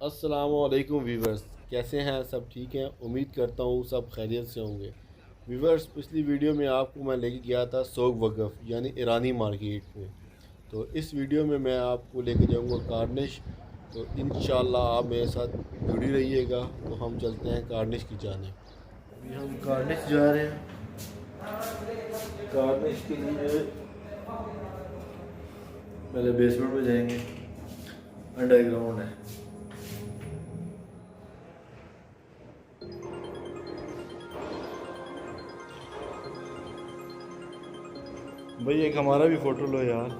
अस्सलामुअलैकुम वीवर्स, कैसे हैं? सब ठीक हैं? उम्मीद करता हूँ सब खैरियत से होंगे। वीवर्स, पिछली वीडियो में आपको मैं लेके गया था सोक वक़फ़ यानी ईरानी मार्केट में। तो इस वीडियो में मैं आपको लेके जाऊँगा कार्निश। तो इंशाल्लाह आप मेरे साथ जुड़ी रहिएगा। तो हम चलते हैं कार्निश की जानिब। अभी हम कार्निश जा रहे हैं। कार्निश के लिए पहले बेसमेंट में जाएंगे, अंडरग्राउंड है। भाई एक हमारा भी फ़ोटो लो यार।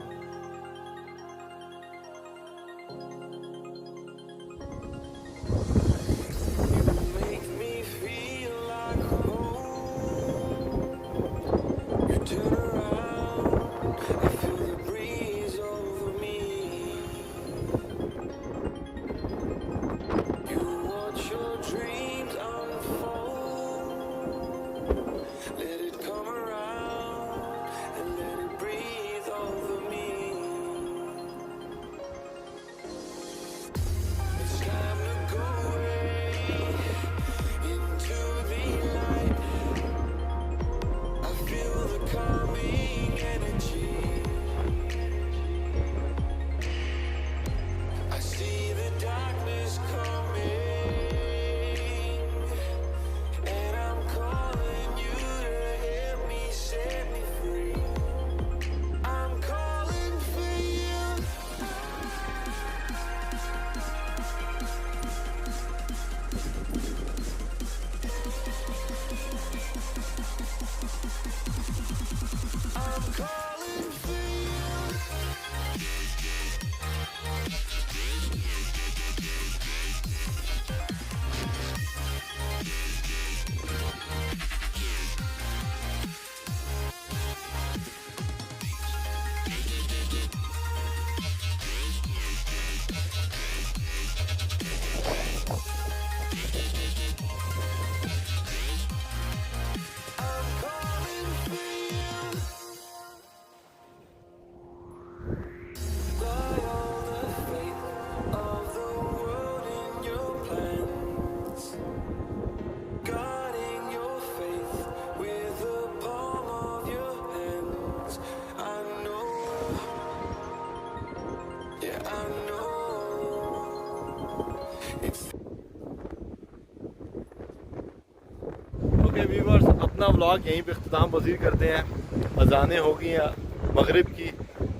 ओके व्यूवर्स, अपना व्लॉग यहीं पे इख्तिताम पज़ीर करते हैं। अज़ानें हो गई हैं मगरिब की,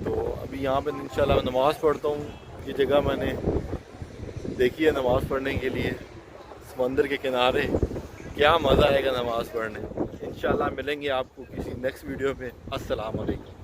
तो अभी यहाँ पे इंशाल्लाह नमाज़ पढ़ता हूँ। ये जगह मैंने देखी है नमाज़ पढ़ने के लिए, समंदर के किनारे। क्या मज़ा आएगा नमाज़ पढ़ने। इंशाल्लाह मिलेंगे आपको किसी नेक्स्ट वीडियो में। अस्सलाम वालेकुम।